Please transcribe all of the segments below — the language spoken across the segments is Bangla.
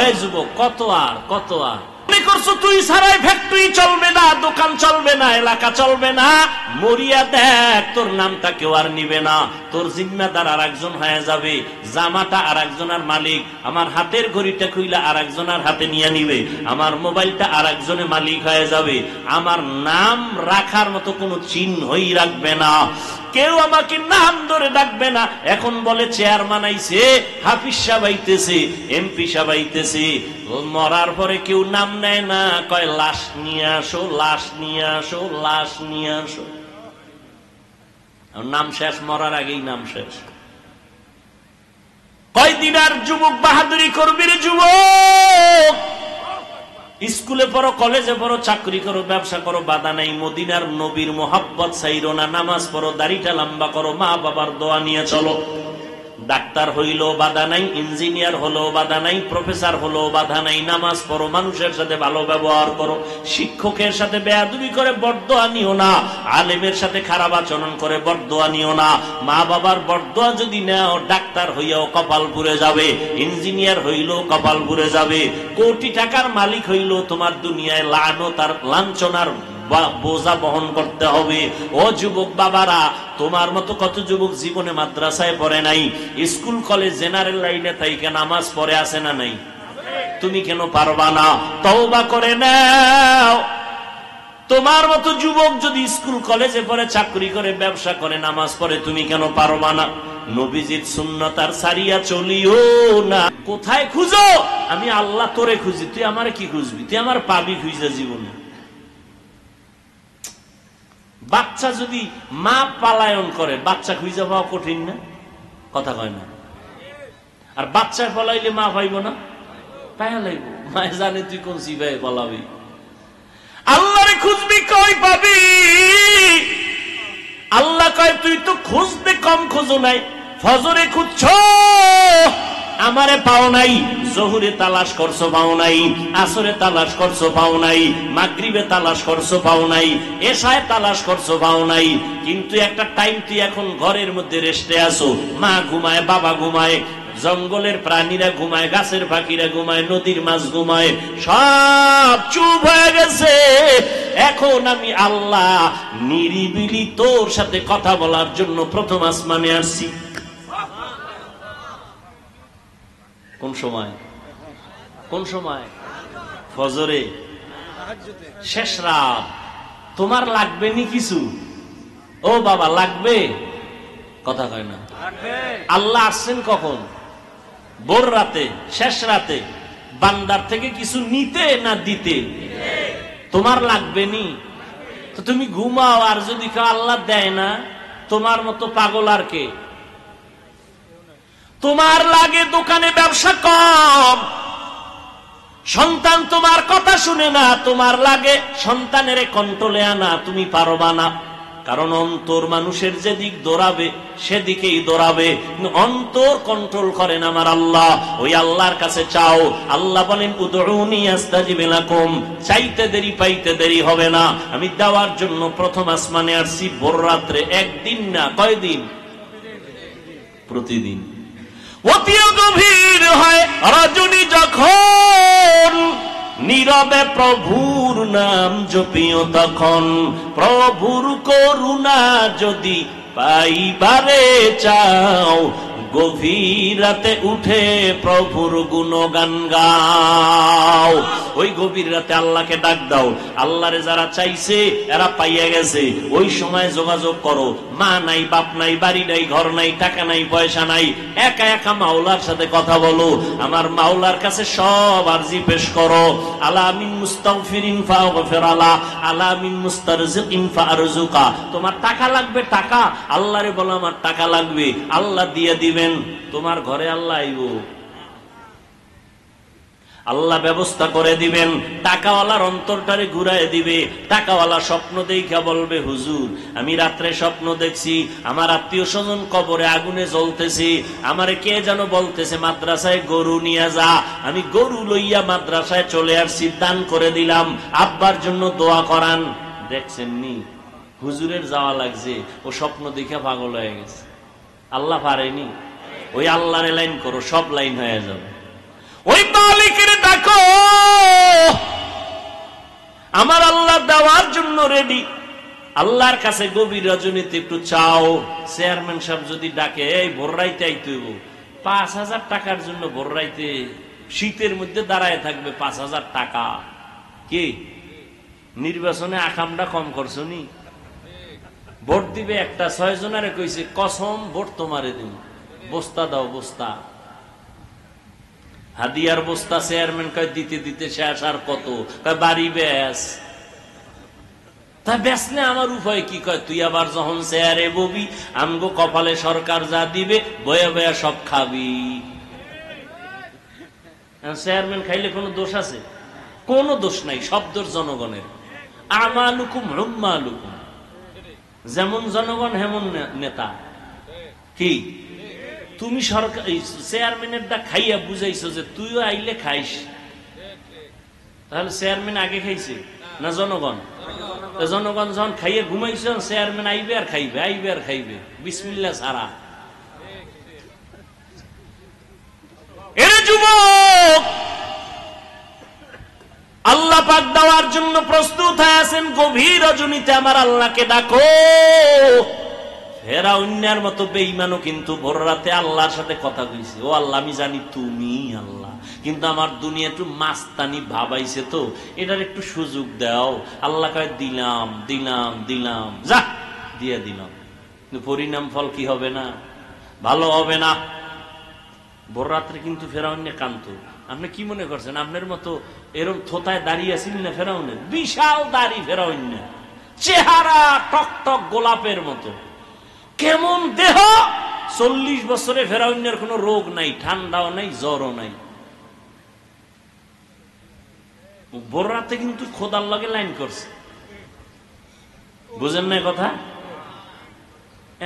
এই যুবক, কত আর কত আর মনে করছো তুই ছাড়াই ফ্যাক্টরি চলবে না, দোকান চলবে না, এলাকা চলবে না। মরিয়া দেখ, তোর নামটা কেউ আর নিবে না, তোর জিম্মাদার আর একজন হয়ে যাবে, জামাটা আর একজনের মালিক, আমার হাতের ঘড়িটা খুইলা আর একজনের হাতে নিয়ে নিবে, আমার মোবাইলটা আর একজনের মালিক হয়ে যাবে, আমার নাম রাখার মতো কোনো চিহ্নই রাখবে না, কেউ আমাকে নাম ধরে ডাকবে না। এখন বলে চেয়ারম্যান আইছে, হাফিজ সাহেব আইতেছে, এমপি সাহেব আইতেছে, মরার পরে কেউ নাম নেয় না, কয় লাশ নিয়ে আসো, লাশ নিয়ে আসো, লাশ নিয়ে আসো। নাম শেষ, মরার আগেই নাম শেষ। কয়দিন আর যুবক বাহাদুরি করবি রে যুবক? স্কুলে পড়ো, কলেজে পড়ো, চাকরি করো, ব্যবসা করো, বাধা নাই। মদিনার নবীর মোহাব্বত চাইরো না, নামাজ পড়ো, দাড়িটা লম্বা করো, মা বাবার দোয়া নিয়ে চলো। ডাক্তার হইলো বাধা নাই, ইঞ্জিনিয়ার হলো বাধা নাই, প্রফেসর হলো বাধা নাই। নামাজ পড়ো, মানুষের সাথে ভালো ব্যবহার করো, শিক্ষকের সাথে বেয়াদবি করে বরদোয়া নিও না, আলেমের সাথে খারাপ আচরণ করে বরদোয়া নিও না। মা বাবার বরদোয়া যদি নেও, ডাক্তার হইয়াও কপাল পুড়ে যাবে, ইঞ্জিনিয়ার হইলেও কপাল পুড়ে যাবে, কোটি টাকার মালিক হইলেও তোমার দুনিয়ায় লানত আর লাঞ্ছনার বোঝা বহন করতে হবে। ও যুবক বাবারা, তোমার মতো কত যুবক জীবনে মাদ্রাসায় পড়ে নাই, স্কুল কলেজ জেনারেল লাইনে তাইকে নামাজ পড়ে আসে না নাই? তুমি কেন পারবা না? তওবা করে নাও। তোমার মতো যুবক যদি স্কুল কলেজে পড়ে, চাকরি করে, ব্যবসা করে, নামাজ পড়ে, তুমি কেন পারবা না? নবীজির সুন্নাত আর সারিয়া চলিও না। কোথায় খুঁজো? আমি আল্লাহ তোরে খুঁজি, তুই আমারে কি খুঁজবি? তুই আমার পাবি খুঁজে জীবনে। বাচ্চা যদি মা পালায়ন করে, বাচ্চা খুঁজে পাওয়া কঠিন না? কথা কয় না? আর বাচ্চায় পলাইলে মা পাইব না? পাইয়া লাইব। মায়ে জানে তুই কোন সিবাই পলাবি। আল্লাহরে খুঁজবি, কই পাবি? আল্লাহ কয় তুই তো খুঁজতে কম খোঁজো নাই, ফজরে খুঁজছো আমারে পাও নাই, জোহরে তালাশ করছো পাও নাই, আসরে তালাশ করছো পাও নাই, মাগরিবে তালাশ করছো পাও নাই, এশায় তালাশ করছো পাও নাই। কিন্তু একটা টাইম তুই এখন ঘরের মধ্যে রেস্টে আসো, মা ঘুমায়, বাবা ঘুমায়, জঙ্গলের প্রাণীরা ঘুমায়, গাছের পাখিরা ঘুমায়, নদীর মাছ ঘুমায়, সব চুপ হয়ে গেছে। এখন আমি আল্লাহ নিরিবিলি তোর সাথে কথা বলার জন্য প্রথম আসমানে আসছি। কোন সময়? কোন সময়? ফজরে, শেষ রাত। তোমার লাগবে নি কিছু? ও বাবা, লাগবে? কথা কয় না। আল্লাহ আসছেন কখন? ভোর রাতে, শেষ রাতে। বান্দার থেকে কিছু নিতে না দিতে? তোমার লাগবে নি? তো তুমি ঘুমাও, আর যদি কেউ আল্লাহ দেয় না, তোমার মতো পাগল আর কে? তোমার লাগে দোকানে ব্যবসা কম, সন্তান তোমার কথা শুনে না, তোমার লাগে সন্তানের কন্ট্রোলে আনা, তুমি পারবা না। কারণ অন্তর মানুষের যেদিক দৌড়াবে সেদিকেই দৌড়াবে, অন্তর কন্ট্রোল করেন আমার আল্লাহ। ওই আল্লাহর কাছে চাও। আল্লাহ বলেন উদউনি আস্তাজিব লাকুম, চাইতে দেরি পাইতে দেরি হবে না। আমি দেওয়ার জন্য প্রথম আসমানে আসছি ভোর রাত্রে। একদিন না, কয়দিন? প্রতিদিন। অতি গভীর হয় রজনী যখন, নীরবে প্রভুর নাম জপিও তখন। প্রভুর করুণা যদি পাইবারে চাও, গভীর রাতে উঠে প্রভুর গুণগান গাও। ওই গভীর রাতে আল্লাহকে ডাক দাও। আল্লাহরে যারা চাইছে এরা পাইয়া গেছে। ওই সময় যোগাযোগ করো। মা নাই, বাপ নাই, বাড়ি নাই, ঘর নাই, টাকা নাই, পয়সা নাই, একা একা মাওলার সাথে কথা বলো। আমার মাওলার কাছে সব আরজি পেশ করো। আলা মিন মুস্তাগফিরিন ফাগফির আলা, আলা মিন মুস্তারজিকিন ফারজুকা। তোমার টাকা লাগবে, টাকা। আল্লাহরে বলো আমার টাকা লাগবে, আল্লাহ দিয়ে দিবেন। তোমার ঘরে আল্লাহ আইব, আল্লাহ ব্যবস্থা করে দিবেন। টাকাওয়ালার অন্তরটারে ঘুরায় দিবে। টাকাওয়ালা স্বপ্ন দেখা বলবে, হুজুর আমি রাত্রে স্বপ্ন দেখছি আমার আত্মীয় স্বজন কবরে আগুনে জ্বলতেছি, আমারে কে যেন বলতেছে মাদ্রাসায় গরু নিয়ে যা। আমি গরু লইয়া মাদ্রাসায় চলে আসছি, দান করে দিলাম। আব্বার জন্য দোয়া করান। দেখছেন নি, হুজুরের যাওয়া লাগছে, ও স্বপ্ন দেখে পাগল হয়ে গেছে। আল্লাহ পারেনি। ওই আল্লাহরে লাইন করো, সব লাইন হয়ে যাবে। ওই মালিকের আমার আল্লাহ দেওয়ার জন্য রেডি। আল্লাহর কাছে গভীর রজনীতে একটু চাও। চেয়ারম্যান সাহেব যদি ডাকে, এই ভোর রাইতে আইতে হইব, 5,000 টাকার জন্য ভোর রাইতে শীতের মধ্যে দাঁড়ায় থাকবে, 5,000 টাকা। কি নির্বাচনে আকামটা কম করছো নি? ভোট দিবে একটা, 6 জনারে কইছে কসম ভোট তোমারে দিন, বস্তা দাও, বস্তা হাদিয়ার বস্তা। চেয়ারম্যান কয় দিতে দিতে শেষ, আর কত? কয় বাড়ি বেশ। তা বেচলে আমার উপায় কি? কয় তুই আবার যখন চেয়ারে ববি, আমগো কপালে সরকার যা দিবে বয়া বয়া সব খাবি। চেয়ারম্যান খাইলে কোনো দোষ আছে? কোনো দোষ নাই, সব দোষ জনগণের। আমালুকুম হুম্মালুকুম, যেমন জনগণ হেমন নেতা। কি তুমি সরকার চেয়ারম্যানের দা খাইয়া বুঝাইছো যে তুইও আইলে খাইস? তাহলে চেয়ারম্যান আগে খাইছে না জনগণ? জনগণ যখন খাইয়ে ঘুমাইছে, চেয়ারম্যান আইবে আর খাইবে, আইবে আর খাইবে, বিসমিল্লাহ ছাড়া। এর যুবক, আল্লাহ পাক দেওয়ার জন্য প্রস্তুত হয়ে আছেন। গভীর রজনীতে আমার আল্লাহকে ডাকো। ফেরাউনের মতো বেঈমানও কিন্তু ভোর রাতে আল্লাহর সাথে কথা কইছে, ও আল্লাহ আমি জানি তুমি আল্লাহ, কিন্তু আমার দুনিয়া একটু মাস্তানি ভাবাইছে, তো এটার একটু সুযোগ দাও। আল্লাহ কয় দিলাম দিলাম দিলাম, যা দিয়ে দিলাম, কিন্তু পরিণাম ফল কি হবে? না ভালো হবে না। ভোর রাত্রে কিন্তু ফেরাউনে কান্ত। আপনি কি মনে করছেন আপনার মতো এরকম থোতায় দাঁড়িয়ে আছেন না? ফেরাউনের বিশাল দাড়ি, ফেরাউন চেহারা টকটক গোলাপের মতো, কেমন দেহ। 40 বছরে ফেরাউনের কোনো রোগ নাই, ঠান্ডাও নাই, জ্বরও নাই। ভোর রাতে কিন্তু খোদার লগে লাইন করছে, বুঝেন না কথা?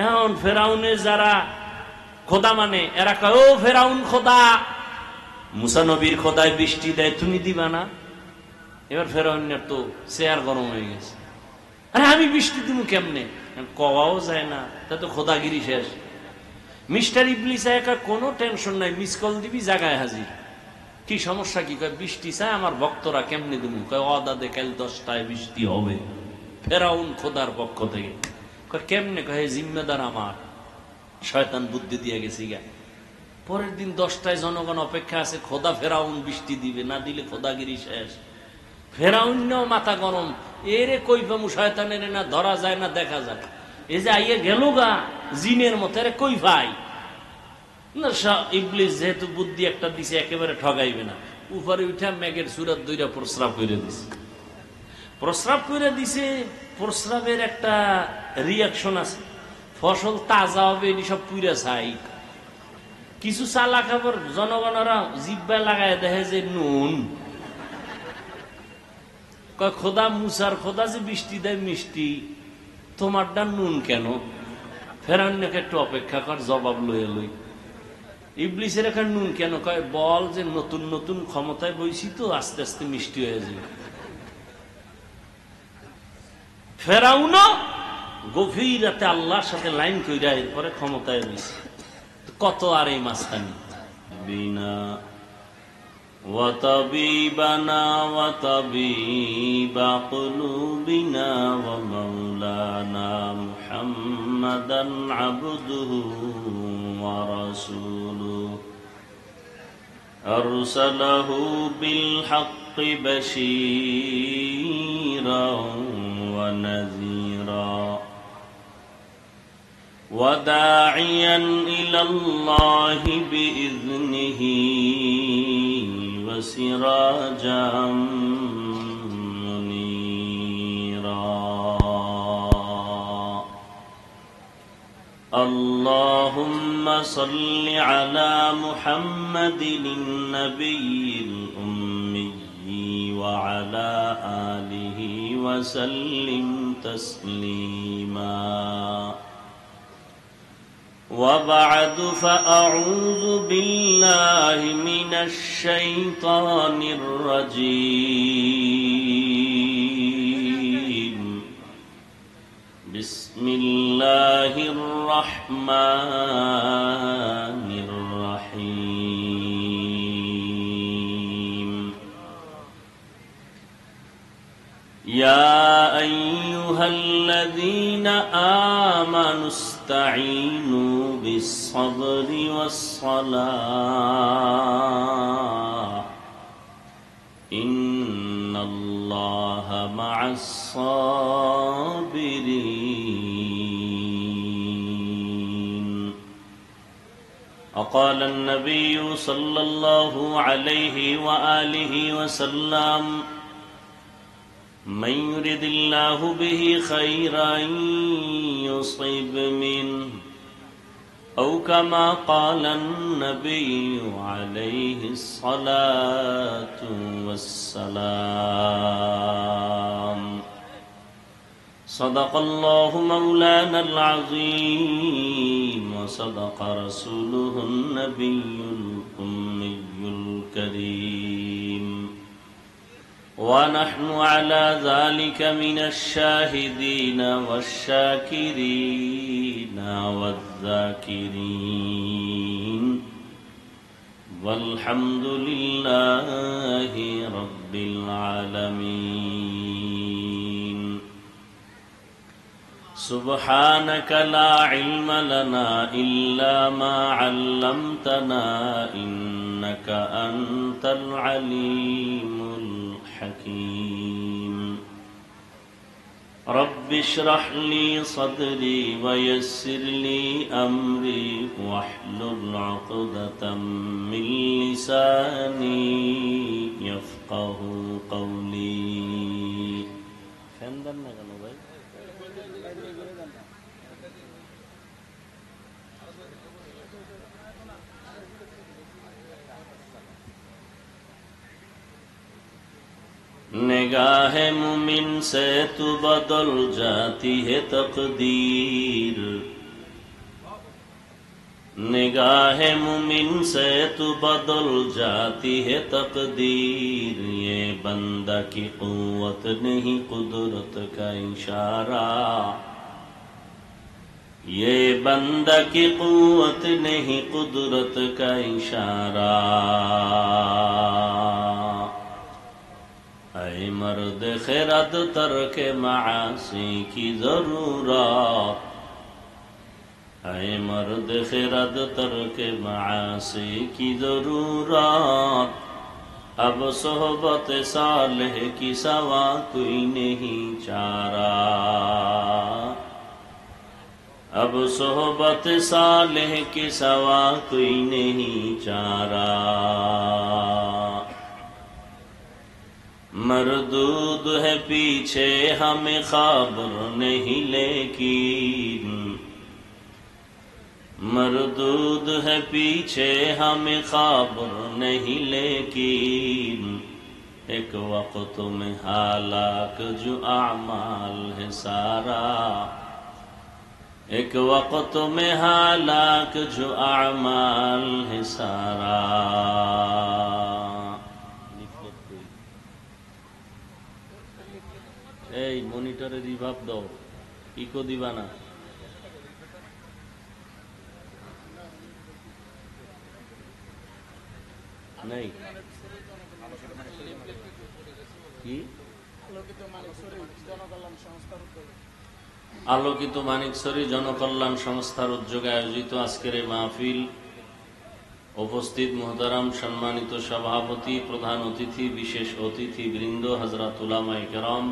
এখন ফেরাউনে যারা খোদা মানে, এরা কয় ও ফেরাউন খোদা, মুসা নবীর খোদায় বৃষ্টি দেয়, তুমি দিবা না? এবার ফেরাউনের তো চেয়ার গরম হয়ে গেছে, আরে আমি বৃষ্টি দিব কেমনে? কওয়াও যায় না, তা তো খোদাগিরি শেষ। মিস্টার ইবলিস একা কোনো টেনশন নাই, মিস কল দিবি জায়গায় হাজির। কি সমস্যা কি? কয় বৃষ্টি চায় আমার ভক্তরা, কেমনে দিব? কয় অদাদে কাল 10টায় বৃষ্টি হবে। ফেরাউন খোদার পক্ষ থেকে কয় কেমনে? কয় জিম্মেদার আমার, শয়তান বুদ্ধি দিয়ে গেছি গা। পরের দিন 10টায় জনগণ অপেক্ষা আছে, খোদা ফেরাউন বৃষ্টি দিবে, না দিলে খোদাগিরি শেষ। ফেরাউনও মাথা গরম, এরে কই পামু, শয়তানের না ধরা যায় না দেখা যায়। এই যে আইয়ে গেল গা জিনের মতো, এরে কই ভাই না। ইবলিস যেহেতু বুদ্ধি একটা দিছে, একেবারে ঠগাইবে না। উপরে উঠা মেঘের সুরাত দুইটা প্রস্রাব করে দিছে। প্রস্রাব করে দিছে, প্রস্রাবের একটা রিয়াকশন আছে, ফসল তাজা হবে, এটি সব পুরা ছাই। কিছু চালা খাবার জনগণরা জিব্বায় লাগায় দেখে যে নুন। কয় খোদা মুসার খোদা যে বৃষ্টি দেয় মিষ্টি, তোমারটা নুন কেন? ফেরাউনকে একটু অপেক্ষা কর, জবাব লইয়া লই। ইবলিসের এখানে নুন কেন? কয় বল যে নতুন নতুন ক্ষমতায় বইছি তো, আস্তে আস্তে মিষ্টি হয়ে যাবে। ফেরাউনও গভীর রাতে আল্লাহর সাথে লাইন কইরা এরপরে ক্ষমতায় বইছে। কত আর এই মাস্তানি। বিনা وطبيبنا وطبيب قلوبنا ومولانا محمدا عبده ورسوله أرسله بالحق بشيرا ونذيرا وداعيا إلى الله بإذنه وسراجا منيرا اللهم صل على محمد النبي الأمي وعلى آله وسلم تسليما وبعد فأعوذ بالله من الشيطان الرجيم بسم الله الرحمن الرحيم يا أيها الذين آمنوا استعينوا بالصبر والصلاة إن الله مع الصابرين. وقال النبي صلى الله عليه وآله وسلم من يرد الله به خيرا يصيب منه أو كما قال النبي عليه الصلاة والسلام. صدق الله مولانا العظيم وصدق رسوله النبي الأمي الكريم ونحن على ذلك من الشاهدين والشاكرين والذاكرين والحمد لله رب العالمين. سبحانك لا علم لنا إلا ما علمتنا إنك أنت العليم الحكيم. رب اشرح لي صدري ويسر لي أمري واحلل عقدة من لساني يفقه قولي. निगाह मुमिन से तू बदल जाती है तकदीर, निगाह मुमिन से तू बदल जाती है तकदीर। ये बंदा की कुव्वत नहीं कुदरत का इशारा, ये बंदा की कुव्वत नहीं कुदरत का इशारा। ऐ मर्द खिरद तर्क मासी की जरूरत, ऐ मर्द खिरद तर्क मासी की जरूरत। अब सोहबत सालेह की सवा कोई नहीं चारा, अब सोहबत सालेह की सवा कोई नहीं चारा। मरदूद है पीछे हमें खबर नहीं लेकिन, मरदूद है पीछे हमें खबर नहीं लेकिन। एक वक्त में हालाक जो आमाल है सारा, एक वक्त में हालाक जो आमाल है सारा। এই মনিটরে রিভাব দাও, ইকো দিবা না। নাই কি আলোকিত মানিকছড়ি জনকল্যাণ সংস্থার উদ্যোগে আয়োজিত আজকের এই মাহফিল, উপস্থিত মুহতারাম সম্মানিত সভাপতি, প্রধান অতিথি, বিশেষ অতিথি বৃন্দ, হযরত উলামায়ে কেরাম,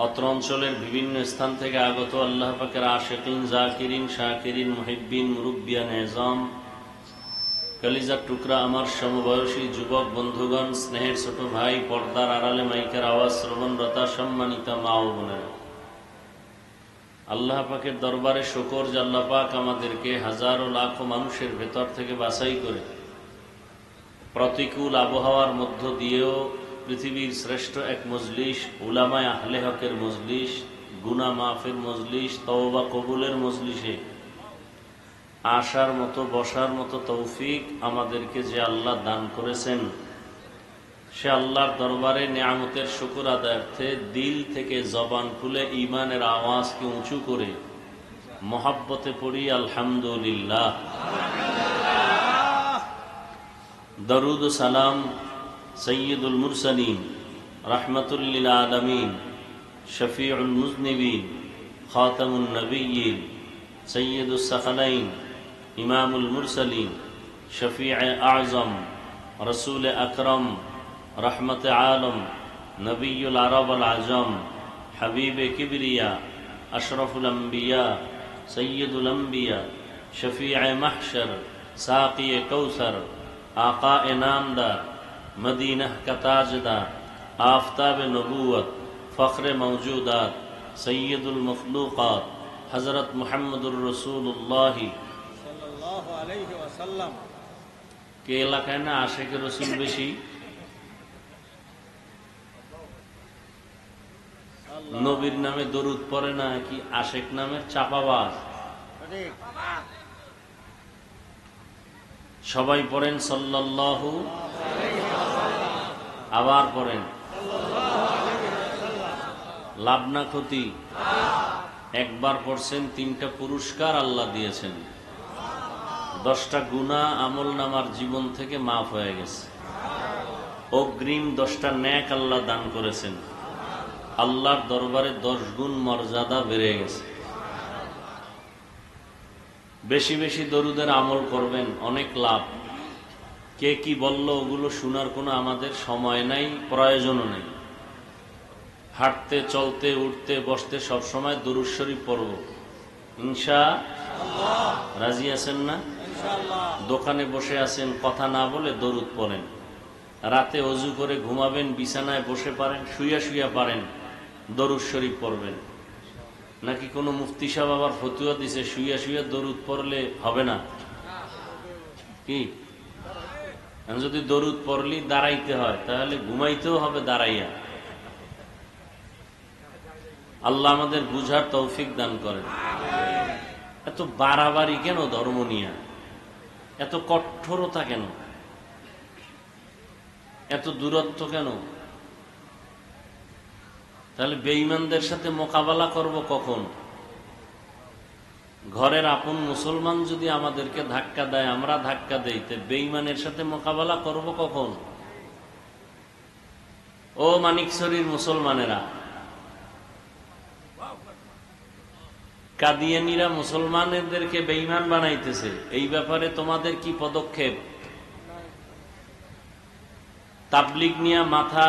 অত্র অঞ্চলের বিভিন্ন স্থান থেকে আগত আল্লাহ পাকের আশিকিন, জাকিরিন, শাকিরিন, মুহিব্বিন, মুরব্বিয়ান এজাম, কলিজার টুকরা আমার সমবয়সী যুবক বন্ধুগণ, স্নেহের ছোট ভাই, পর্দার আড়ালে মাইকের আওয়াজ শ্রবণরতা সম্মানিতা মা ও বোনেরা, আল্লাহ পাকের দরবারে শুকর যে আল্লাহ পাক আমাদেরকে হাজারো লাখো মানুষের ভেতর থেকে বাছাই করে প্রতিকূল আবহাওয়ার মধ্য দিয়েও পৃথিবীর শ্রেষ্ঠ এক মজলিস, উলামায়ে আহলে হকের মজলিস, গুনাহ মাফের মজলিস, তওবা কবুলের মজলিসে আসার মতো, বসার মতো তৌফিক আমাদেরকে যে আল্লাহ দান করেছেন, সে আল্লাহর দরবারে নিয়ামতের শুকর আদায়ার্থে দিল থেকে জবান খুলে ঈমানের আওয়াজকে উঁচু করে মহাব্বতে পড়ি আলহামদুলিল্লাহ। দরুদ ও সালাম সৈয়দুল মুরসালিন রাহমাতুল লিল আলামিন, শফিউল মুজনিবিন, খাতামুন নবিয়্যিন, সাইয়্যিদুস সাকালাইন, ইমামুল মুরসালিন, শফিয়ে আযম, রসুল আকরম, রহমতে আলম, নবিয়ুল আরব আল আজম, হাবিবে কিবরিয়া, আশরফুল আম্বিয়া, সৈয়দুল আম্বিয়া, শফিয়ে মাহশর, সাকিয়ে কৌসর, আকায়ে নামদার, মদীনাহ কা তাজদার, আফতাবে নবুয়ত, ফখরে মওজুদাত, সৈয়দুল মখলুকাত, হযরত মুহাম্মদুর রাসূলুল্লাহ সাল্লাল্লাহু আলাইহি ওয়াসাল্লাম। কে এলাকায় না আশেকে রসুল বেশি? নবীর নামে দরুদ পড়ে না কি আশেক নামের চাপাবাজ? সবাই পড়েন সাল্লাল্লাহু, আবার পড়েন লাভ না ক্ষতি? একবার পড়ছেন 3টা পুরস্কার আল্লাহ দিয়েছেন, 10টা গুনাহ আমল নামার জীবন থেকে মাফ হয়ে গেছে, অগ্রিম 10টা নেক আল্লাহ দান করেছেন, আল্লাহর দরবারে 10 গুণ মর্যাদা বেড়ে গেছে। বেশি বেশি দরুদের আমল করবেন, অনেক লাভ। কে কি বলল ওগুলো শোনার কোনো আমাদের সময় নাই, প্রয়োজনও নেই। হাঁটতে চলতে উঠতে বসতে সবসময় দরুদ শরীফ পড়ব ইনশাআল্লাহ। রাজি আছেন না? দোকানে বসে আছেন, কথা না বলে দরুদ পড়েন। রাতে অজু করে ঘুমাবেন, বিছানায় বসে পারেন, শুইয়া শুইয়া পারেন, দরুদ শরীফ পড়বেন। নাকি কোনো মুফতি সাহেব আবার ফতুয়া দিছে শুইয়া শুইয়া দরুদ পড়লে হবে না? কি যদি দরুদ পড়লি দাঁড়াইতে হয়, তাহলে ঘুমাইতেও হবে দাঁড়াইয়া। আল্লাহ আমাদের বুঝার তৌফিক দান করেন। এত বাড়াবাড়ি কেন ধর্ম নিয়ে? এত কঠোরতা কেন? এত দূরত্ব কেন? তাহলে বেঈমানদের সাথে মোকাবেলা করব কখন? ঘরের আপন মুসলমান যদি আমাদেরকে ধাক্কা দেয়, আমরা ধাক্কা দেই, তো বেঈমানের সাথে মোকাবেলা করব কখন? ও মানিকছড়ির মুসলমানেরা, কাদিয়ানীরা মুসলমানদেরকে বেঈমান বানাইতেছে, এই ব্যাপারে তোমাদের কি পদক্ষেপ? তাবলিগ নিয়ে মাথা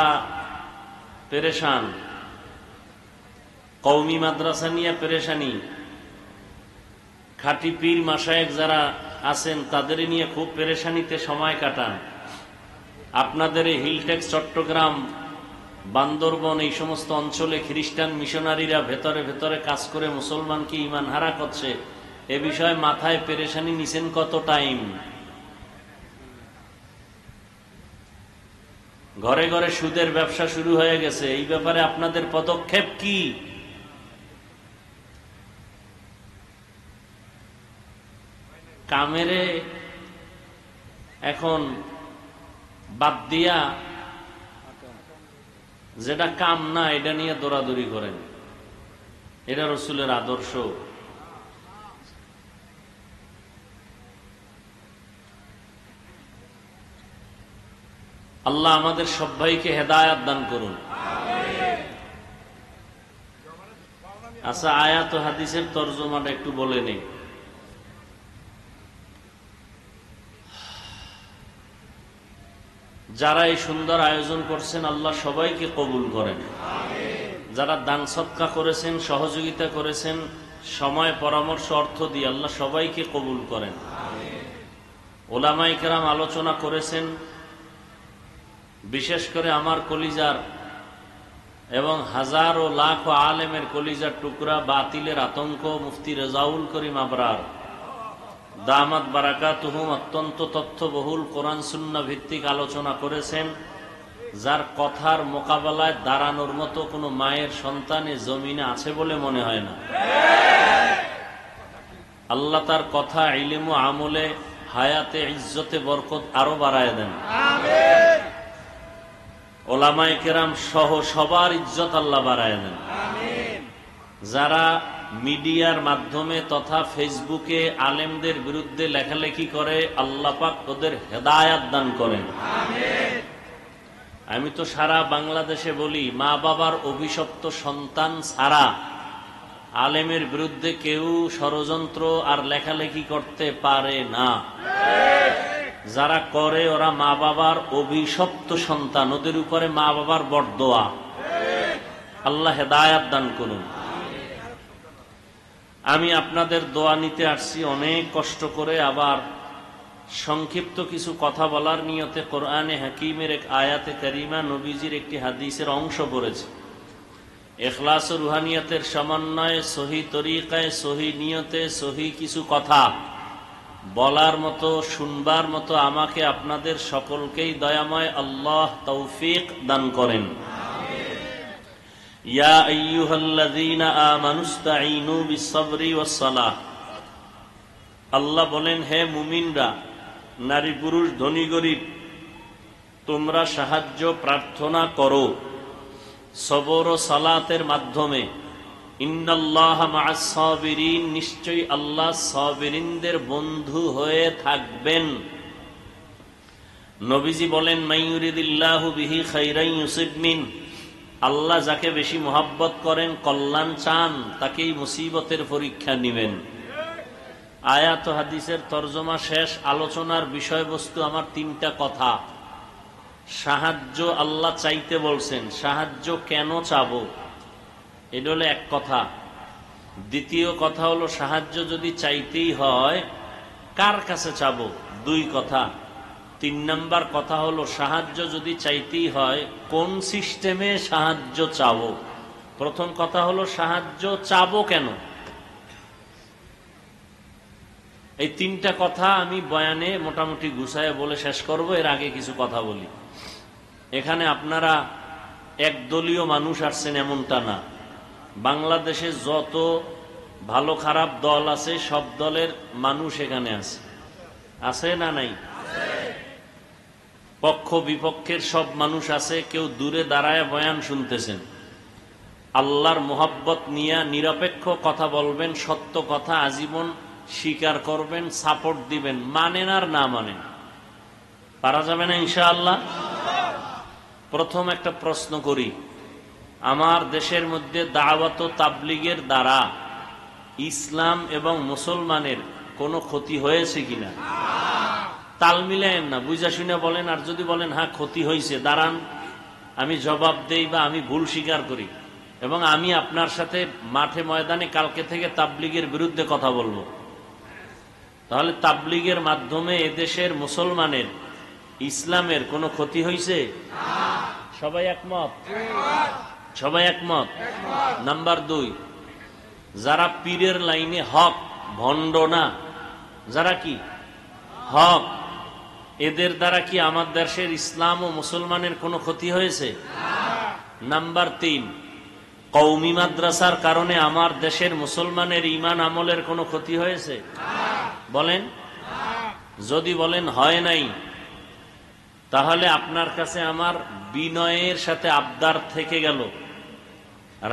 পেরেশান, কওমি মাদ্রাসা নিয়ে পেরেশানি, খাঁটি পীর মাশায়েখ যারা আছেন তাদের নিয়ে খুব পেরেশানিতে সময় কাটান। আপনাদের এই হিলটেক্স, চট্টগ্রাম, বান্দরবন এই সমস্ত অঞ্চলে খ্রিস্টান মিশনারিরা ভেতরে ভেতরে কাজ করে মুসলমানকে ঈমান হারা করছে, এ বিষয়ে মাথায় পেরেশানি নিছেন কত টাইম? ঘরে ঘরে সুদের ব্যবসা শুরু হয়ে গেছে, এই ব্যাপারে আপনাদের পদক্ষেপ কি? কামেরে এখন বাদ দিয়া যেটা কাম না এটা নিয়ে দৌড়াদৌড়ি করেন, এটা রাসূলের আদর্শ? আল্লাহ আমাদের সবাইকে হেদায়েত দান করুন। আচ্ছা, আয়াত ও হাদিসের তরজমাটা একটু বলে নেই। যারা এই সুন্দর আয়োজন করছেন আল্লাহ সবাইকে কবুল করেন। যারা দান সদকা করেছেন, সহযোগিতা করেছেন, সময় পরামর্শ অর্থ দিয়ে আল্লাহ সবাইকে কবুল করেন। ওলামায়ে কেরাম আলোচনা করেছেন, বিশেষ করে আমার কলিজার এবং হাজার ও লাখ ও আলেমের কলিজার টুকরা বাতিলের আতঙ্ক মুফতি রেজাউল করিম আবরার দামাত বারাকাতুহুম অত্যন্ত তথ্যবহুল কোরআন সুন্নাহ ভিত্তিক আলোচনা করেছেন, যার কথার মোকাবেলায় দাঁড়ানোর মতো কোনো মায়ের সন্তানে জমিনে আছে বলে মনে হয় না। আল্লাহ তার কথা, ইলম ও আমলে, হায়াতে, ইজ্জতে বরকত আরো বাড়ায় দেন। ওলামায়ে কেরাম সহ সবার ইজ্জত আল্লাহ বাড়ায় দেন। যারা মিডিয়ার মাধ্যমে তথা ফেসবুকে আলেমদের বিরুদ্ধে লেখালেখি করে, আল্লাহ পাক ওদের হেদায়েত দান করেন। আমি তো সারা বাংলাদেশে বলি, মা বাবার অভিশপ্ত সন্তান ছাড়া আলেমের বিরুদ্ধে কেউ ষড়যন্ত্র আর লেখালেখি করতে পারে না। যারা করে ওরা মা বাবার অভিশপ্ত সন্তান, ওদের উপরে মা বাবার বরদোয়া। আল্লাহ হেদায়াত দান করুন। আমি আপনাদের দোয়া নিতে আসছি অনেক কষ্ট করে, আবার সংক্ষিপ্ত কিছু কথা বলার নিয়তে কোরআনে হাকিমের এক আয়াতে কারিমা, নবীজির একটি হাদিসের অংশ পড়েছে। ইখলাস ও রুহানিয়াতের সমন্বয়ে সহি তরিকায়, সহি নিয়তে, সহি কিছু কথা বলার মতো, শুনবার মতো আমাকে আপনাদের সকলকেই দয়াময় আল্লাহ তৌফিক দান করেন। ইয়া আইয়ুহাল্লাযীনা আমানুস্তাঈনু বিস-সাবরি ওয়াস-সালাহ। আল্লাহ বলেন, হে মুমিনরা, নারী পুরুষ ধনী গরিব, তোমরা সাহায্য প্রার্থনা করো সবর ও সালাতের মাধ্যমে। ইন্নাল্লাহা মা'আস সাবিরিন, নিশ্চয়ই আল্লাহ সাবিরিনদের বন্ধু হয়ে থাকবেন। নবীজি বলেন, মাইয়ুরিদিল্লাহু বিহি খাইরান ইউসিব মিন, আল্লাহ যাকে বেশি মোহাব্বত করেন, কল্যাণ চান, তাকেই মুসিবতের পরীক্ষা নিবেন। আয়াত ও হাদিসের তরজমা শেষ। আলোচনার বিষয়বস্তু আমার তিনটা কথা। সাহায্য আল্লাহ চাইতে বলছেন, সাহায্য কেন চাবো, এটা হলো এক কথা। দ্বিতীয় কথা হলো, সাহায্য যদি চাইতেই হয় কার কাছে চাবো, দুই কথা। তিন নাম্বার কথা হলো, সাহায্য যদি চাইতেই হয় কোন সিস্টেমে সাহায্য চাবো। প্রথম কথা হলো, সাহায্য চাবো কেন। এই তিনটা কথা আমি বয়ানে মোটামুটি গুছায় বলে শেষ করব। এর আগে কিছু কথা বলি। এখানে আপনারা একদলীয় মানুষ আসছেন এমনটা না। বাংলাদেশে যত ভালো খারাপ দল আছে সব দলের মানুষ এখানে আছে। আছে না নাই? পক্ষ বিপক্ষের সব মানুষ আছে। কেউ দূরে দাঁড়ায় বয়ান শুনতেছেন। আল্লাহর মোহাব্বত নিয়ে নিরপেক্ষ কথা বলবেন, সত্য কথা আজীবন স্বীকার করবেন, সাপোর্ট দিবেন। মানেন আর না মানেন, পারা যাবে না ইনশাআল্লাহ। প্রথম একটা প্রশ্ন করি, আমার দেশের মধ্যে দাওয়াত ও তাবলীগের দ্বারা ইসলাম এবং মুসলমানের কোনো ক্ষতি হয়েছে কিনা? তাল মিলায়েন না, বুঝা শুনে বলেন। আর যদি বলেন হ্যাঁ ক্ষতি হয়েছে, দাঁড়ান আমি জবাব দেই বা আমি ভুল স্বীকার করি, এবং আমি আপনার সাথে মাঠে ময়দানে কালকে থেকে তাবলীগের বিরুদ্ধে কথা বলবো। তাহলে তাবলীগের মাধ্যমে এদেশের মুসলমানের, ইসলামের কোনো ক্ষতি হয়েছে? সবাই একমত? সবাই একমত। নাম্বার দুই, যারা পীরের লাইনে হক, ভণ্ড না, যারা কি হক, এদের দ্বারা কি আমার দেশের ইসলাম ও মুসলমানের কোনো ক্ষতি হয়েছে? নাম্বার তিন, কওমি মাদ্রাসার কারণে আমার দেশের মুসলমানের ঈমান আমলের কোনো ক্ষতি হয়েছে? বলেন। যদি বলেন হয় নাই, তাহলে আপনার কাছে আমার বিনয়ের সাথে আবদার থেকে গেল।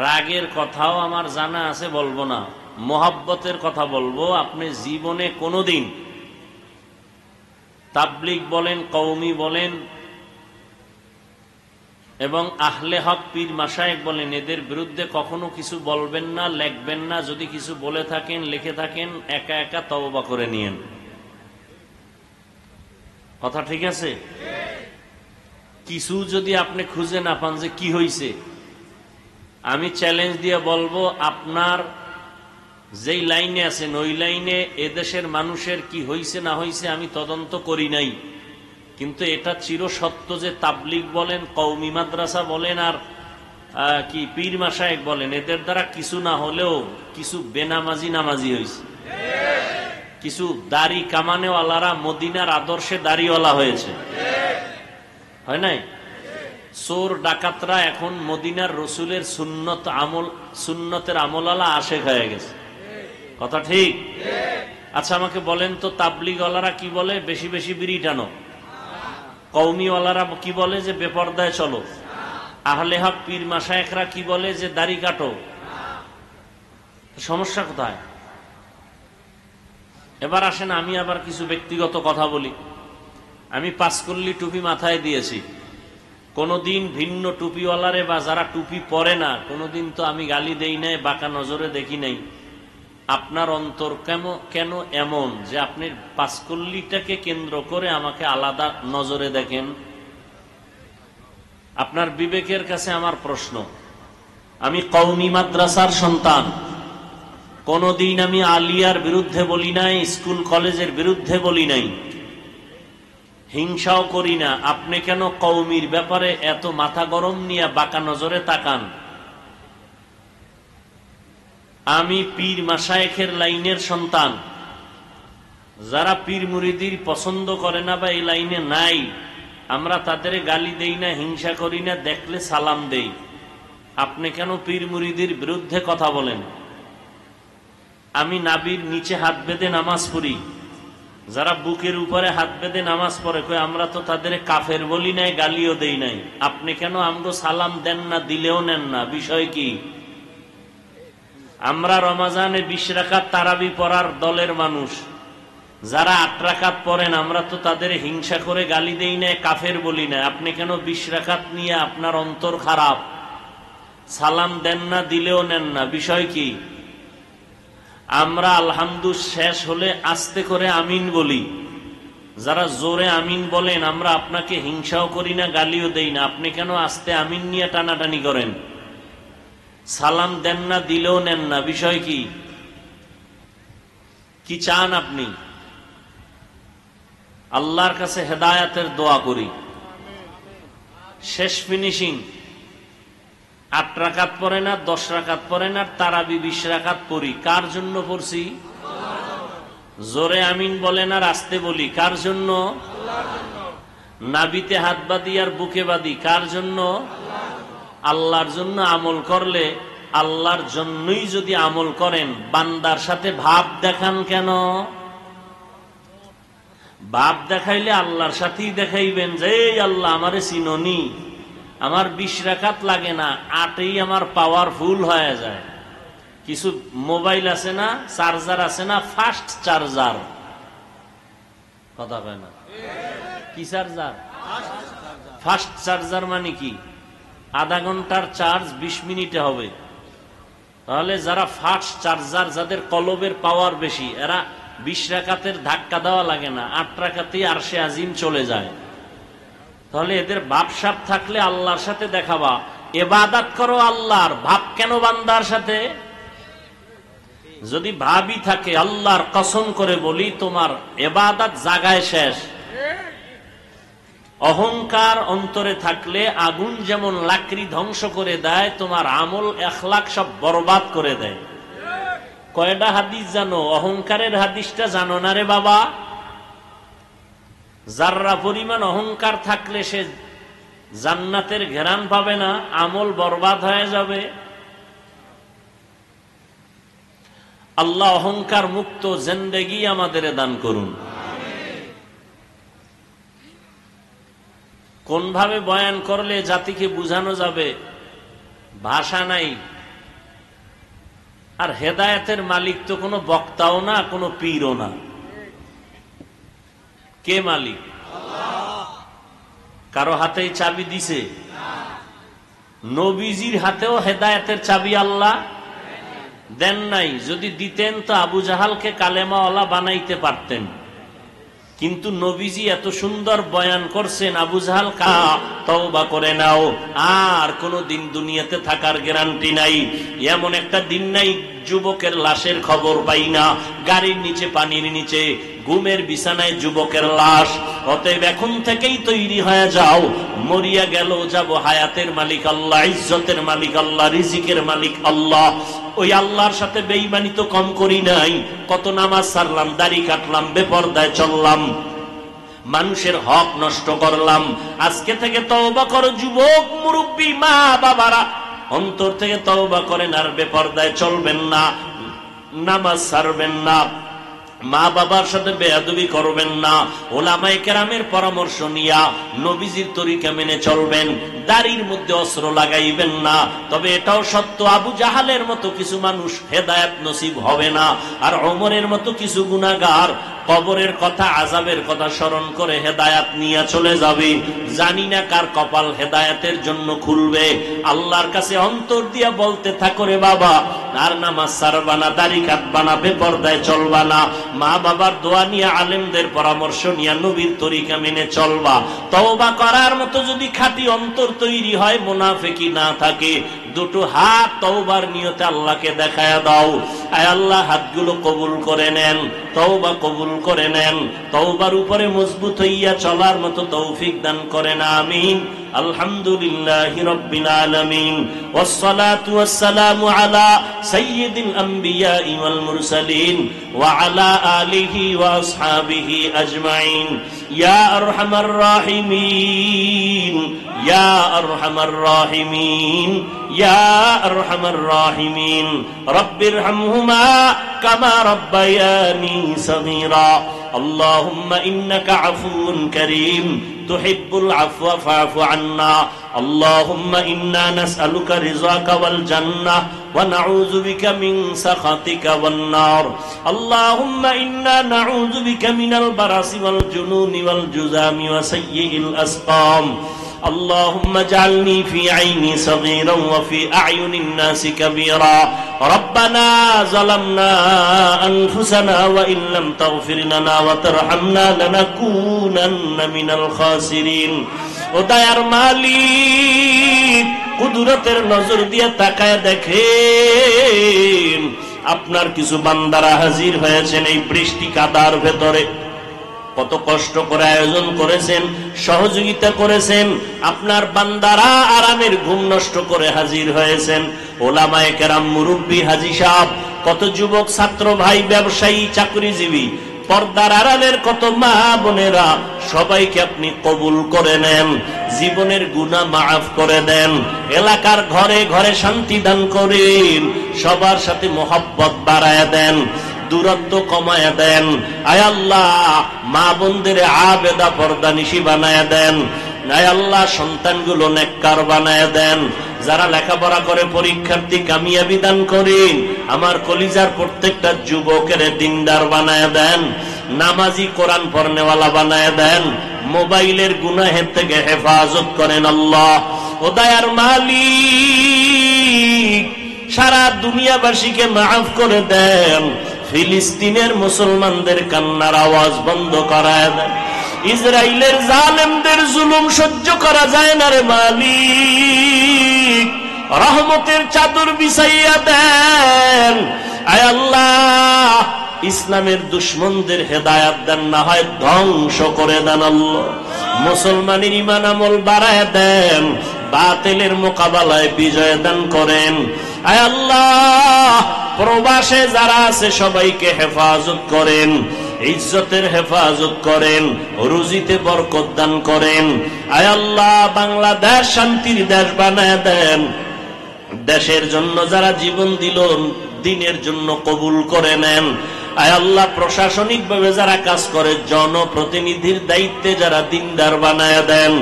রাগের কথাও আমার জানা আছে, বলবো না, মোহাব্বতের কথা বলবো। আপনি জীবনে কোনোদিন তাবলীগ বলেন, কওমি বলেন এবং আহলে হক পীর মাশায়েখ বলেন, এদের বিরুদ্ধে কখনো কিছু বলবেন না, লিখবেন না। যদি কিছু বলে থাকেন, লিখে থাকেন, একা একা তওবা করে নিয়েন। কথা ঠিক আছে? কিছু যদি আপনি খুঁজে না পান যে কি হয়েছে, আমি চ্যালেঞ্জ দিয়ে বলবো, আপনার যেই লাইনে আছেন ওই লাইনে এদেশের মানুষের কি হয়েছে না হয়েছে আমি তদন্ত করি নাই, কিন্তু এটা চির সত্য যে তাবলীগ বলেন, কওমি মাদ্রাসা বলেন আর কি পীর মাশায়েখ বলেন, এদের দ্বারা কিছু না হলেও কিছু বেনামাজি নামাজি হয়েছে। কিছু দাড়ি কামানেওয়ালারা মদিনার আদর্শে দাড়িওয়ালা হয়েছে, হয় নাই? চোর ডাকাতরা এখন মদিনার রসুলের সুন্নতের আমলালা আশেক হয়ে গেছে। কথা ঠিক? আচ্ছা আমাকে বলেন তো, তাবলীগওয়ালারা কি বলে? বেশি বেশি বিড়ি টানো। কওমিওয়ালারা কি বলে? যে বেপরদায় চলো। আহলে হক পীর মাশায়েখরা কি বলে? যে দাড়ি কাটো। সমস্যা কোথায়? এবার আসেন আমি আবার কিছু ব্যক্তিগত কথা বলি। আমি পাঁচকল্লি টুপি মাথায় দিয়েছি, কোনদিন ভিন্ন টুপিওয়ালারে বা যারা টুপি পরে না, কোনদিন তো আমি গালি দেই নাই, বাঁকা নজরে দেখি নাই। আপনার অন্তর কেন এমন যে আপনি পাঁচকল্লিটাকে কেন্দ্র করে আমাকে আলাদা নজরে দেখেন? আপনার বিবেকের কাছে আমার প্রশ্ন। আমি কওমি মাদ্রাসার সন্তান, কোনদিন আমি আলিয়ার বিরুদ্ধে বলি নাই, স্কুল কলেজের বিরুদ্ধে বলি নাই, হিংসাও করি না। আপনি কেন কওমির ব্যাপারে এত মাথা গরম নিয়ে বাঁকা নজরে তাকান? আমি পীর মাশায়েখের লাইনের সন্তান। যারা পীর মুরিদির পছন্দ করে না বা এই লাইনে নাই, আমরা তাদের গালি দেই না, হিংসা করি না, দেখলে সালাম দেই। আপনি কেন পীর মুরিদির বিরুদ্ধে কথা বলেন? আমি নাবির নিচে হাত বেঁধে নামাজ পড়ি। যারা বুকের উপরে হাত বেঁধে নামাজ পড়ে, কই আমরা তো তাদের কাফের বলি নাই, গালিও দেই নাই। আপনি কেন আমগো সালাম দেন না, দিলেও নেন না? বিষয় কি? আমরা রমাজানে 20 রাকাত তারাবি পড়ার দলের মানুষ। যারা 8 রাকাত পড়েন, আমরা তো তাদের হিংসা করে গালি দেই না, কাফের বলি না। আপনি কেন 20 রাকাত নিয়ে আপনার অন্তর খারাপ, সালাম দেন না, দিলেও নেন না? বিষয় কি? আমরা আলহামদু শেষ হলে আস্তে করে আমিন বলি। যারা জোরে আমিন বলেন, আমরা আপনাকে হিংসাও করি না, গালিও দেই না। আপনি কেন আস্তে আমিন নিয়ে টানাটানি করেন? সালাম দেন না, দিলেও নেন না। বিষয় কি? কি চান আপনি? আল্লাহর কাছে হেদায়াতের দোয়া করি। শেষ ফিনিশিং। 8 রাকাত পড়ে না, 10 রাকাত পড়ে না, তারাবি 20 রাকাত পড়ি। কার জন্য পড়ছি? জোরে আমিন বলেন আর আস্তে বলি। কার জন্য? নাবিতে হাত বাঁধি আর বুকে বাঁধি। কার জন্য? আল্লাহর জন্য। আমল করলে আল্লাহর জন্যই যদি আমল করেন, বান্দার সাথে ভাব দেখান কেন? ভাব দেখাইলে আল্লাহর সাথেই দেখাইবেন যে এই আল্লাহ আমারে চিননি, আমার 20 রাকাত লাগে না, 8এই আমার পাওয়ারফুল হয়ে যায়। কিছু মোবাইল আছে না, চার্জার আছে না, ফাস্ট চার্জার, কথা কয় না? কি চার্জার? ফাস্ট চার্জার মানে কি? আধা ঘন্টার চার্জ 20 মিনিটে হবে। তাহলে যারা ফাস্ট চার্জার, যাদের কলবের পাওয়ার বেশি, এরা 20 রাকাতের ধাক্কা দেওয়া লাগে না, 8 রাকাতেই আরশে আজিম চলে যায়। তাহলে এদের ভাবসাব থাকলে আল্লাহর সাথে দেখাবা। ইবাদত করো আল্লাহর, ভাব কেন বান্দার সাথে? যদি ভাবই থাকে, আল্লাহর কসম করে বলি, তোমার ইবাদত জাগায় শেষ। অহংকার অন্তরে থাকলে আগুন যেমন লাকড়ি ধ্বংস করে দেয়, তোমার আমল এখলাক সব বরবাদ করে দেয়। কয়টা হাদিস জানো? অহংকারের হাদিসটা জানো না রে বাবা? যাররা পরিমাণ অহংকার থাকলে সে জান্নাতের ঘেরান পাবে না, আমল বরবাদ হয়ে যাবে। আল্লাহ অহংকার মুক্ত জিন্দেগি আমাদের দান করুন। কোনভাবে বয়ান করলে জাতিকে বুঝানো যাবে, ভাষা নাই। আর হেদায়েতের মালিক তো কোনো বক্তাও না, কোনো পীরও না। কে মালিক? কারো হাতেই চাবি দিছে? নবীজির হাতেও হেদায়েতের চাবি আল্লাহ দেন নাই। যদি দিতেন তো আবু জাহালকে কালেমাওয়ালা বানাইতে পারতেন। কিন্তু নবীজি এত সুন্দর বয়ান করছেন, আবু জাহাল তওবা করে নাও, আর কোনো দিন দুনিয়াতে থাকার গ্যারান্টি নাই। এমন একটা দিন নাই যুবকের লাশের খবর পাই না, গাড়ির নিচে, পানির নিচে, ঘুমের বিছানায় যুবকের লাশ। অতএব এখন থেকেই তৈরি হয়ে যাও, মরিয়া গেল যাব, হায়াতের মালিক আল্লাহ, ইজ্জতের মালিক আল্লাহ, রিজিকের মালিক আল্লাহ। ওই আল্লাহর সাথে বেঈমানি তো কম করি নাই। কত নামাজ ছাড়লাম, দাড়ি কাটলাম, বেপরদায় চললাম, মানুষের হক নষ্ট করলাম। আজকে থেকে তওবা করো যুবক, মুরব্বী, মা বাবারা, অন্তর থেকে তওবা করেন আর বেপরদায় চলবেন না, নামাজ ছাড়বেন না, মা বাবার সাথে বেয়াদবি করবেন না, ওলামায়ে কেরামের পরামর্শ নিয়া নবীজির তরিকা মেনে চলবেন, দাড়ির মধ্যে অস্ত্র লাগাইবেন না। তবে এটাও সত্য, আবু জাহালের মতো কিছু মানুষ হেদায়েত নসিব হবে না, আর ওমরের মতো কিছু গুনাহগার কবরের কথা, আযাবের কথা স্মরণ করে হেদায়াত নিয়ে চলে যাবে। জানি না কার কপাল হেদায়াতের জন্য খুলবে। আল্লাহর কাছে অন্তর দিয়া বলতে থাকো, রে বাবা আর নামাজ ছাড়বা না, দাড়ি কাটবা না, বেপরদায় চলবা না, মা বাবার দোয়া নিয়ে, আলেমদের পরামর্শ নিয়ে নবীর তরিকা মেনে চলবা। তওবা করার মতো যদি খাঁটি অন্তর তৈরি হয়, মুনাফিকি না থাকে, দুটো হাত তওবার নিয়তে আল্লাহকে দেখায়া দাও। আয় আল্লাহ, হাতগুলো কবুল করে নেন, তওবা কবুল করে নেন, তওবার উপরে মজবুত হইয়া চলার মতো তৌফিক দান করেন, আমিন। আলহামদুলিল্লাহি রাব্বিল আলামিন, ওয়াসসালাতু ওয়াসসালামু আলা সাইয়্যিদিল আমবিয়া ওয়াল মুরসালিন ওয়া আলা আলিহি ওয়া আসহাবিহি আজমাইন। ইয়া আরহামার রাহিমিন, ইয়া আরহামার রাহিমিন, ইয়া আরহামার রাহিমিন। রব্বিরহামহুমা কামা রাব্বায়ানি সগীরা। আল্লাহুম্মা ইন্নাকা আফুউন কারীম তুহিব্বুল আফওয়া ফা'ফু আন্না। আল্লাহুম্মা ইন্না নাসআলুকা রিযাকা ওয়াল জান্নাহ ওয়া নাউযু বিকা মিন সাখাতিকা ওয়ান নার। আল্লাহুম্মা ইন্না নাউযু বিকা মিনাল বারাসি ওয়াল জুনুনি ওয়াল জুযামি ওয়া সাইয়্যিল আসকাম। اللهم اجعلني في عيني صغيرا وفي أعين الناس كبيرا. ربنا ظلمنا أنفسنا وإن لم تغفر لنا وترحمنا لنكونن من الخاسرين. ও দয়ার মালিক, কুদরতের নজর দিয়ে তাকায় দেখেন, আপনার কিছু বান্দারা হাজির হয়েছেন এই বৃষ্টি কাদার ভেতরে। কত কষ্ট করে আয়োজন করেছেন, সহযোগিতা করেছেন, আপনার বান্দারা আরামের ঘুম নষ্ট করে হাজির হয়েছেন। ওলামায়ে কেরাম, মুরব্বী, হাজী সাহেব, কত যুবক, ছাত্র ভাই, ব্যবসায়ী, চাকরিজীবী, পর্দার আড়ালের কত মা বোনেরা, সবাইকে আপনি কবুল করে নেন, জীবনের গুনাহ মাফ করে দেন, এলাকার ঘরে ঘরে শান্তি দান করেন, সবার সাথে মোহাব্বত বাড়ায় দেন, দূরত্ব কমায় দেন। আয় আল্লাহ, মা বোনদের আবেদা পর্দানিশী বানায় দেন। আয় আল্লাহ, সন্তানগুলো নেককার বানায় দেন। যারা লেখাপড়া করে পরীক্ষার্থী, কামিয়াবি দান করেন। আমার কলিজার প্রত্যেকটা যুবকের দিনদার বানায় দেন, নামাজি, কোরআন পড়নেওয়ালা বানায় দেন, মোবাইলের গুনাহের থেকে হেফাজত করেন আল্লাহ। ও দয়ার মালিক, সারা দুনিয়াবাসীকে মাফ করে দেন। ফিলিস্তিনের মুসলমানদের কান্নার আওয়াজ বন্ধ করায় দেন। ইসরায়েলের জালেমদের জুলুম সহ্য করা যায় না রে মালিক, রহমতের চাদর বিছাইয়া দেন। আয় আল্লাহ, ইসলামের দুশমনদের হেদায়াত দেন, না হয় ধ্বংস করে দেন আল্লাহ। মুসলমানের ঈমান আমল বাড়ায় দেন, বাতিলের মোকাবেলায় বিজয় দান করেন। আয় আল্লাহ, প্রবাসে যারা আছে সবাইকে হেফাজত করেন, ইজ্জতের হেফাজত করেন, রুজিতে বরকত দান করেন। আয় আল্লাহ, বাংলাদেশ শান্তির দেশ বানায় দেন। দেশের জন্য যারা জীবন দিল, দিনের জন্য কবুল করে নেন। আয় আল্লাহ, প্রশাসনিক ভাবে যারা কাজ করে, জনপ্রতিনিধির দায়িত্বে যারা দিনদার বানায় দেন।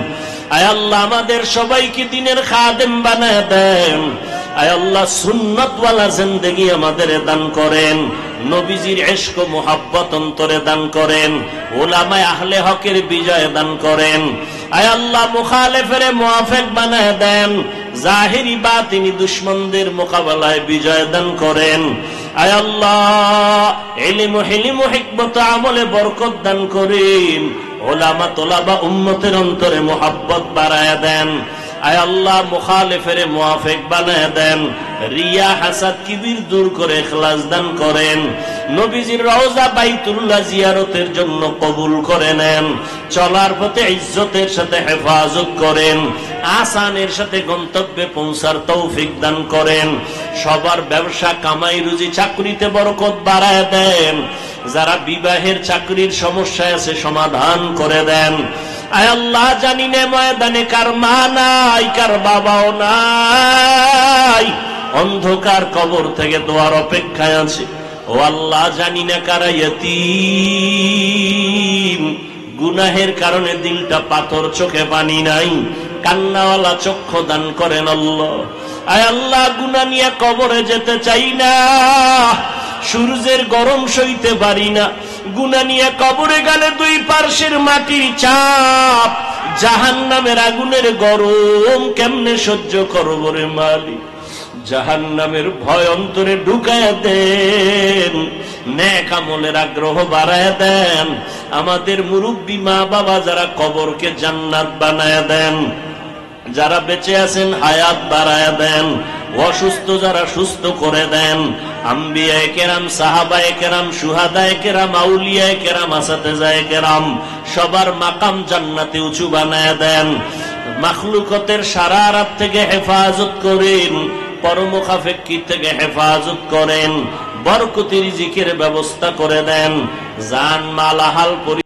আয় আল্লাহ, আমাদের সবাইকে দিনের খাদেম বানায় দেন। আয় আল্লাহ, সুন্নতওয়ালা জিন্দেগি আমাদের দান করেন, নবীজির ইশক ও মুহাব্বত অন্তরে দান করেন, উলামায়ে আহলে হকের বিজয় দান করেন। আয় আল্লাহ, মুখালেফের মুওয়াফিক বানায় দেন, জাহিরি বাতিনি দুশমনদের মোকাবেলায় বিজয় দান করেন। আয় আল্লাহ, ইলম, হিলম, হিকমত, আমলে বরকত দান করেন। উলামা, তোলাবা, উম্মতের অন্তরে মুহাব্বত বাড়ায় দেন। আয় আল্লাহ, মুখালিফের মুওয়াফিক বানায় দেন, রিয়া, হাসাদ, কিবির দূর করে ইখলাস দান করেন। নবীজির রওজা বাইতুল্লাহ জিয়ারতের জন্য কবুল করে নেন। চলার পথে ইজ্জতের সাথে হেফাজত করেন, আসানের সাথে গন্তব্যে পৌঁছার তৌফিক দান করেন। সবার ব্যবসা, কামাই, রুজি, চাকরিতে বরকত বাড়ায় দেন। যারা বিবাহের, চাকরির সমস্যায় আছে সমাধান করে দেন। আয় আল্লাহ, জানি না ময়দানে কার মা নাই, কার বাবাও নাই, অন্ধকার কবর থেকে দোয়ার অপেক্ষায় আছে। ও আল্লাহ, জানি না কারা ইয়তীম, গুনাহের কারণে দিলটা পাথর, চোখে পানি নাই, কান্নাওয়ালা চক্ষু দান করেন আল্লাহ। আয় আল্লাহ, গুনাহ নিয়ে কবরে যেতে চাই না, সূর্যের গরম সইতে পারি না, গুনাহ নিয়ে কবরে গেলে দুই পার্শ্বের মাটির চাপ, জাহান্নামের আগুনের গরম কেমনে সহ্য করব রে মালিক। জাহান্নামের ভয় অন্তরে ঢুকায়া দেন, নেক আমলের আগ্রহ বাড়ায়া দেন। আমাদের মুরব্বী মা বাবা যারা কবরকে জান্নাত বানায়া দেন, যারা বেঁচে আছেন হায়াত বাড়ায়া দেন, অসুস্থ যারা সুস্থ করে দেন। আম্বিয়ায়ে কেরাম, সাহাবায়ে কেরাম, শুহাদায়ে কেরাম, আউলিয়ায়ে কেরাম, আসাতেজায়ে কেরাম সবার মাকাম জান্নাতে উঁচু বানায়া দেন। মাখলুকতের শারারাত থেকে হেফাজত করেন, পরমুখাপেক্ষী থেকে হেফাজত করেন, বরকতি রিজিকের ব্যবস্থা করে দেন। জান মাল আহাল